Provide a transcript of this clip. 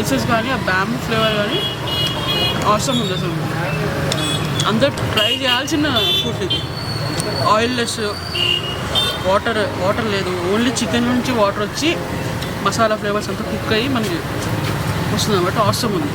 Spices కానీ ఆ bamboo flavour కానీ అవసరం ఉంది అసలు. అందరు ట్రై చేయాల్సిన ఫుడ్ ఇది. ఆయిల్ లెస్, వాటర్ లేదు, ఓన్లీ చికెన్ నుంచి వాటర్ వచ్చి మసాలా ఫ్లేవర్స్ అంతా కుక్ అయ్యి మనకి వస్తుంది అన్నమాట. అవసరం ఉంది.